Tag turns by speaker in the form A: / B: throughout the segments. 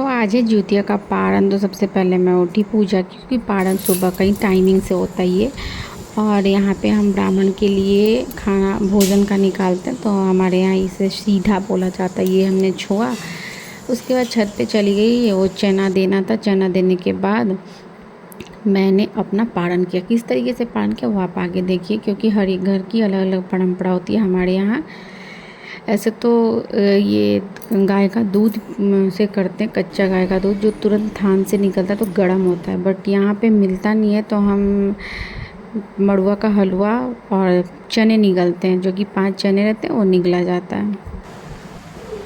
A: आज है ज्योतिया का पारण। तो सबसे पहले मैं उठी पूजा की, क्योंकि पारण सुबह का ही टाइमिंग से होता ही है। और यहाँ पे हम ब्राह्मण के लिए खाना भोजन का निकालते हैं, तो हमारे यहाँ इसे सीधा बोला जाता है। ये हमने छुआ, उसके बाद छत पे चली गई। वो चना देना था, चना देने के बाद मैंने अपना पारण किया। किस तरीके से पारण किया वो आप आगे देखिए, क्योंकि हर एक घर की अलग अलग परंपरा होती है। हमारे यहाँ ऐसे तो ये गाय का दूध से करते हैं, कच्चा गाय का दूध जो तुरंत थान से निकलता है तो गर्म होता है, बट यहाँ पे मिलता नहीं है। तो हम मड़ुआ का हलवा और चने निगलते हैं, जो कि 5 चने रहते हैं, वो निगला जाता है।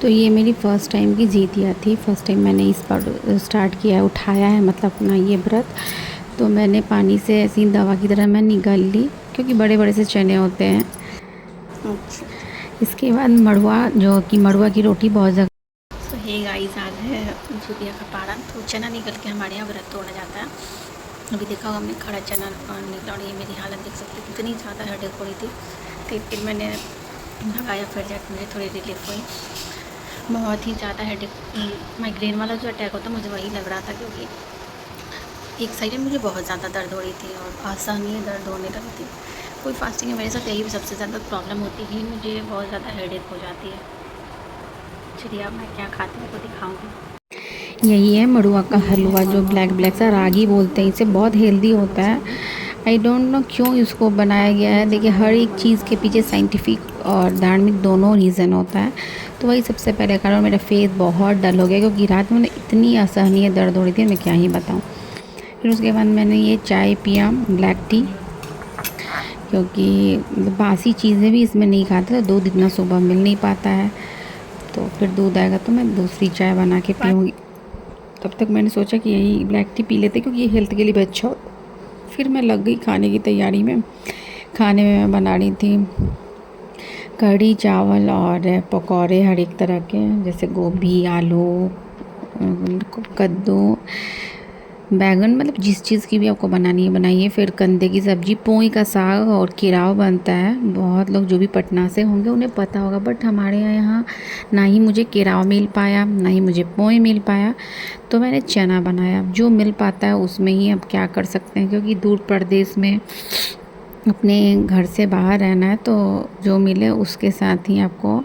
A: तो ये मेरी फ़र्स्ट टाइम की जीतिया थी। फ़र्स्ट टाइम मैंने इस पर स्टार्ट किया है, उठाया है मतलब अपना ये व्रत। तो मैंने पानी से ऐसी दवा की तरह मैं निगल ली, क्योंकि बड़े बड़े से चने होते हैं। अच्छा, इसके बाद मड़ुआ, जो कि मड़ुआ की रोटी बहुत जगह। तो हे गाइस, आज है ज्योतिया का पारण। तो चना निकल के हमारे यहाँ व्रत तोड़ा जाता है। अभी देखा होगा हमने खड़ा चना निकला, और ये मेरी हालत देख सकते हो, कितनी ज़्यादा हेडेक हो रही थी। तो फिर मैंने लगाया, फिर जाकर मुझे थोड़ी रिलीफ हुई। बहुत ही ज़्यादा हेडेक, माइग्रेन वाला जो अटैक होता है मुझे वही लग रहा था, क्योंकि एक साइड में मुझे बहुत ज़्यादा दर्द हो रही थी और असहनीय दर्द होने लगी थी। कोई फास्टिंग है मेरे साथ, यही सबसे ज़्यादा प्रॉब्लम होती है, मुझे बहुत ज़्यादा हेडेक हो जाती है। चलिए अब मैं क्या खाती हूँ तो दिखाऊंगी। यही है मड़ुआ का हलवा, जो ब्लैक ब्लैक सा रागी बोलते हैं। इसे बहुत हेल्दी होता है। आई डोंट नो क्यों इसको बनाया गया है। देखिए, हर एक चीज़ के पीछे साइंटिफिक और धार्मिक दोनों रीज़न होता है। तो वही सबसे पहले कारण मेरा फेस बहुत डल हो गया, क्योंकि रात में इतनी असहनीय दर्द हो रही थी, मैं क्या ही बताऊँ। फिर उसके बाद मैंने ये चाय पिया, ब्लैक टी, क्योंकि बासी चीज़ें भी इसमें नहीं खाते, तो दूध इतना सुबह मिल नहीं पाता है। तो फिर दूध आएगा तो मैं दूसरी चाय बना के पीऊँगी। तब तक मैंने सोचा कि यही ब्लैक टी पी लेते, क्योंकि ये हेल्थ के लिए भी अच्छा हो। फिर मैं लग गई खाने की तैयारी में। खाने में मैं बना रही थी कढ़ी चावल और पकौड़े हर एक तरह के, जैसे गोभी, आलू, कद्दू, बैगन, मतलब जिस चीज़ की भी आपको बनानी है बनाइए। फिर कंदे की सब्ज़ी, पोई का साग और केराव बनता है। बहुत लोग जो भी पटना से होंगे उन्हें पता होगा, बट हमारे यहाँ ना ही मुझे केराव मिल पाया, ना ही मुझे पोई मिल पाया। तो मैंने चना बनाया। जो मिल पाता है उसमें ही अब क्या कर सकते हैं, क्योंकि दूर प्रदेश में अपने घर से बाहर रहना है, तो जो मिले उसके साथ ही आपको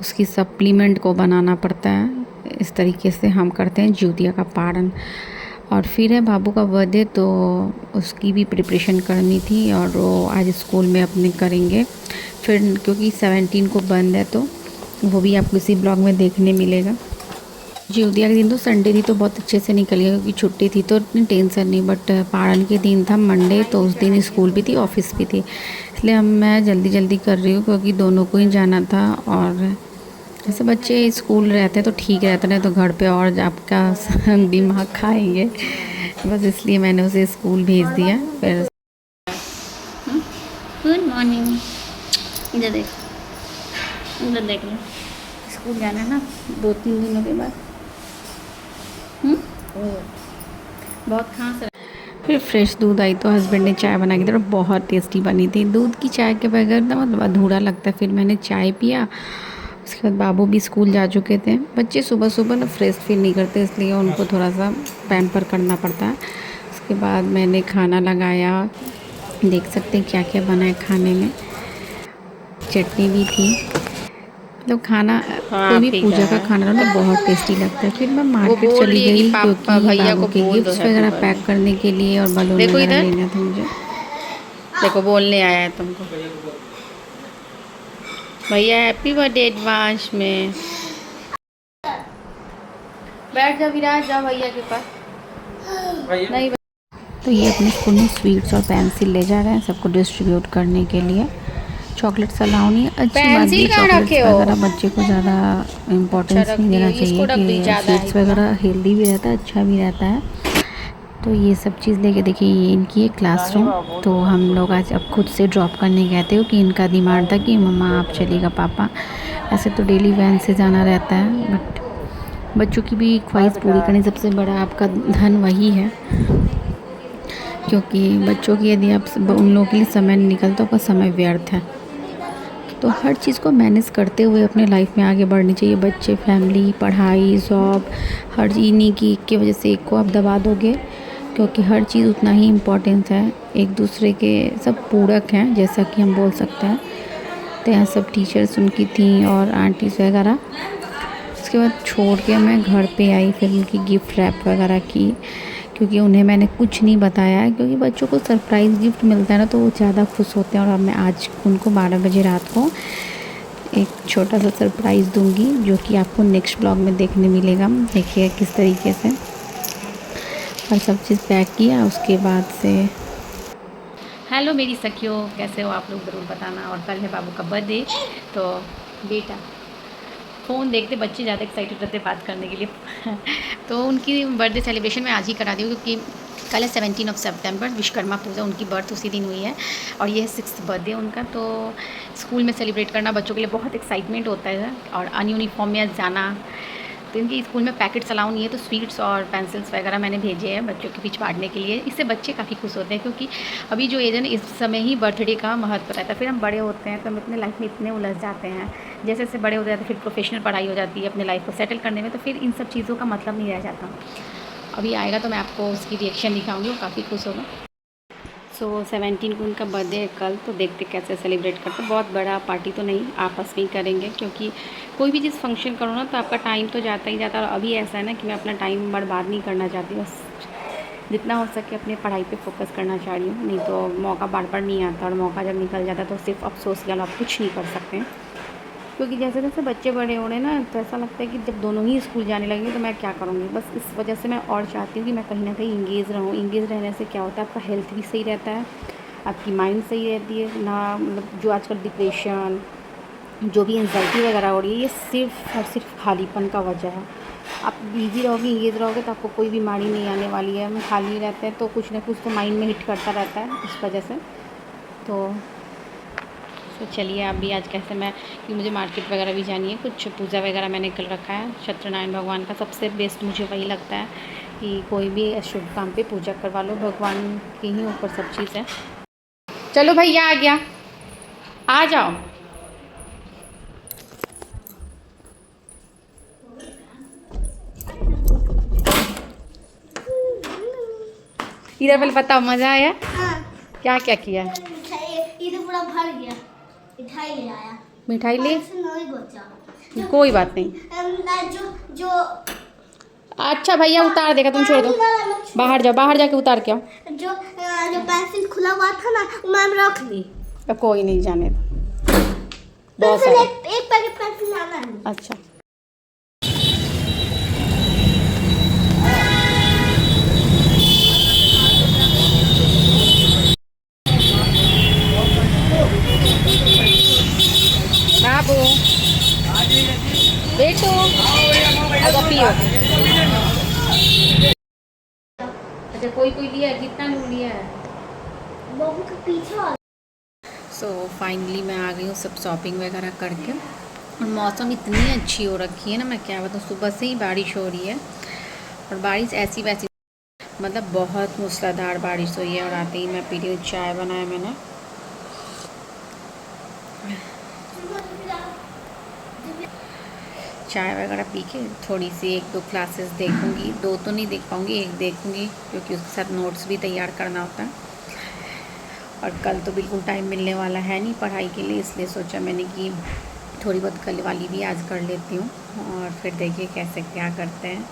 A: उसकी सप्लीमेंट को बनाना पड़ता है। इस तरीके से हम करते हैं ज्योतिया का पारण। और फिर है बाबू का बर्थडे, तो उसकी भी प्रिपरेशन करनी थी, और वो आज स्कूल में अपने करेंगे। फिर क्योंकि 17 को बंद है, तो वो भी आपको इसी ब्लॉग में देखने मिलेगा। ज्योतिया के दिन तो संडे थी, तो बहुत अच्छे से निकल गया, क्योंकि छुट्टी थी तो इतनी टेंशन नहीं। बट पारण के दिन था मंडे, तो उस दिन स्कूल भी थी, ऑफिस भी थी, इसलिए अब मैं जल्दी जल्दी कर रही हूँ, क्योंकि दोनों को ही जाना था। और जैसे बच्चे स्कूल रहते हैं तो ठीक रहता है, तो घर पे और आपका दिमाग खाएंगे, बस इसलिए मैंने उसे स्कूल भेज दिया। फिर गुड मॉर्निंग, इधर देख, इधर देख लो। स्कूल जाना है ना 2-3 दिनों के बाद। बहुत खांस रहा। फिर फ्रेश दूध आई, तो हस्बैंड ने चाय बना के दी, बहुत टेस्टी बनी थी। दूध की चाय के बगैर ना मतलब अधूरा लगता है। फिर मैंने चाय पिया। उसके बाद बाबू भी स्कूल जा चुके थे। बच्चे सुबह सुबह ना फ्रेश फील नहीं करते, इसलिए उनको थोड़ा सा पैम्पर करना पड़ता है। उसके बाद मैंने खाना लगाया। देख सकते हैं क्या क्या बना है खाने में। चटनी भी थी। मतलब खाना, कोई भी पूजा का खाना ना बहुत टेस्टी लगता है। फिर मैं मार्केट चली गई, क्योंकि बाबू के गिफ्ट्स वगैरह पैक करने के लिए और बलून वगैरह लेना था मुझे। देखो, बोलने आया है तुमको भैया, हैप्पी बर्थडे एडवांस में। बैठ जा विराज, जा भैया के पास। नहीं, तो ये अपने स्कूल में स्वीट्स और पेंसिल ले जा रहे हैं सबको डिस्ट्रीब्यूट करने के लिए। चॉकलेट्स अलाउ नहीं है, अच्छी बात भी। चॉकलेट्स वगैरह बच्चे को ज़्यादा इम्पोर्टेंस नहीं देना चाहिए, कि स्वीट्स वगैरह हेल्दी भी रहता है, अच्छा भी रहता है। तो ये सब चीज़ लेके देखिए, ये इनकी है क्लासरूम। तो हम लोग आज अब खुद से ड्रॉप करने गए थे, कि इनका डिमांड था कि मम्मा आप चलिएगा पापा। ऐसे तो डेली वैन से जाना रहता है, बट बच्चों की भी ख्वाहिश पूरी करनी सबसे बड़ा आपका धन वही है। क्योंकि बच्चों की यदि आप उन लोगों के लिए समय नहीं निकलता, आपका समय व्यर्थ है। तो हर चीज़ को मैनेज करते हुए अपने लाइफ में आगे बढ़नी चाहिए। बच्चे, फैमिली, पढ़ाई, जॉब, हर इन्हीं की वजह से एक को आप दबा दोगे, क्योंकि हर चीज़ उतना ही इम्पोर्टेंट है, एक दूसरे के सब पूरक हैं जैसा कि हम बोल सकते हैं। तो यहाँ सब टीचर्स उनकी थी और आंटीज़ वगैरह। उसके बाद छोड़ के मैं घर पे आई, फिर उनकी गिफ्ट रैप वगैरह की, क्योंकि उन्हें मैंने कुछ नहीं बताया है, क्योंकि बच्चों को सरप्राइज़ गिफ्ट मिलता है ना तो वो ज़्यादा खुश होते हैं। और अब मैं आज उनको 12 बजे रात को एक छोटा सा सरप्राइज़ दूंगी, जो कि आपको नेक्स्ट ब्लॉग में देखने मिलेगा। देखिए किस तरीके से, और सब चीज़ पैक किया। उसके बाद से हेलो मेरी सखियों, कैसे हो आप लोग ज़रूर बताना। और कल है बाबू का बर्थडे, तो बेटा फ़ोन देखते, बच्चे ज़्यादा एक्साइटेड रहते बात करने के लिए तो उनकी बर्थडे सेलिब्रेशन मैं आज ही करा दी हूँ, क्योंकि कल है 17 सितंबर, विश्वकर्मा पूजा, उनकी बर्थ उसी दिन हुई है और ये है 6th बर्थडे उनका। तो स्कूल में सेलिब्रेट करना बच्चों के लिए बहुत एक्साइटमेंट होता है, और अनयूनिफॉर्म में जाना। तो इनकी स्कूल में पैकेट्स अलाउ नहीं है, तो स्वीट्स और पेंसिल्स वगैरह मैंने भेजे हैं बच्चों के बीच बांटने के लिए। इससे बच्चे काफ़ी खुश होते हैं, क्योंकि अभी जो एज है ना, इस समय ही बर्थडे का महत्व रहता है। फिर हम बड़े होते हैं तो हम अपने लाइफ में इतने उलझ जाते हैं, जैसे जैसे बड़े हो जाते हैं फिर प्रोफेशनल पढ़ाई हो जाती है अपने लाइफ को सेटल करने में, तो फिर इन सब चीज़ों का मतलब नहीं रह जाता। अभी आएगा तो मैं आपको उसकी रिएक्शन दिखाऊंगी, वो काफ़ी खुश होगा। सो 17 को उनका बर्थडे है कल, तो देखते कैसे सेलिब्रेट करते। बहुत बड़ा पार्टी तो नहीं, आपस में ही करेंगे, क्योंकि कोई भी चीज़ फंक्शन करो ना तो आपका टाइम तो जाता ही जाता है। और अभी ऐसा है ना कि मैं अपना टाइम बर्बाद नहीं करना चाहती, बस जितना हो सके अपने पढ़ाई पे फोकस करना चाह रही हूँ। नहीं तो मौका बार बार नहीं आता, और मौका जब निकल जाता तो सिर्फ अफसोस के अलावा कुछ नहीं कर सकते हैं। क्योंकि जैसे जैसे बच्चे बड़े हो रहे हैं ना, तो ऐसा लगता है कि जब दोनों ही स्कूल जाने लगेंगे तो मैं क्या करूँगी। बस इस वजह से मैं और चाहती हूँ कि मैं कहीं ना कहीं इंगेज रहूँ। इंगेज रहने से क्या होता है, आपका हेल्थ भी सही रहता है, आपकी माइंड सही रहती है ना। मतलब जो आजकल डिप्रेशन, जो भी एंजाइटी वगैरह हो रही है, ये सिर्फ और सिर्फ खालीपन का वजह है। आप बिजी रहोगे, इंगेज रहोगे तो आपको कोई बीमारी नहीं आने वाली है। हम खाली रहते हैं तो कुछ ना कुछ तो माइंड में हिट करता रहता है, इस वजह से। तो चलिए अभी आज कैसे मैं, कि मुझे मार्केट वगैरह भी जानी है, कुछ पूजा वगैरह मैंने कल रखा है। सत्यनारायण भगवान का सबसे बेस्ट मुझे वही लगता है कि कोई भी शुभ काम पे पूजा करवा लो, भगवान के ही ऊपर सब चीज़ है। चलो भैया आ गया, आ जाओ। इधर पहले बताओ, मज़ा आया? हाँ। क्या क्या किया? इधर पूरा भर गया, मिठाई ले आया। मिठाई ले, नहीं बचा। कोई बात नहीं। जो अच्छा भैया उतार देगा, तुम छोड़ दो। बाहर जाओ, बाहर जाके उतार के आओ। जो पेंसिल खुला हुआ था ना, मैम रख ली। तो कोई नहीं, जाने दो। बहुत सारा एक पैकेट पेंसिल लाना है। अच्छा बाबू, बेटो, अब पियो। अच्छा कोई कोई लिया, कितना लोग लिया है? बाबू के पीछे। सो फाइनली मैं आ गई हूँ सब शॉपिंग वगैरह करके, और मौसम इतनी अच्छी हो रखी है ना, मैं क्या बताऊँ। सुबह से ही बारिश हो रही है, और बारिश ऐसी वैसी, मतलब बहुत मूसलाधार बारिश हुई है। और आते ही मैं पी रही हूँ चाय, बनाया मैंने। चाय वगैरह पी के थोड़ी सी 1-2 क्लासेस देखूँगी, 2 तो नहीं देख पाऊँगी, 1 देखूँगी, क्योंकि उसके साथ नोट्स भी तैयार करना होता है। और कल तो बिल्कुल टाइम मिलने वाला है नहीं पढ़ाई के लिए, इसलिए सोचा मैंने कि थोड़ी बहुत कल वाली भी आज कर लेती हूँ, और फिर देखिए कैसे क्या करते हैं।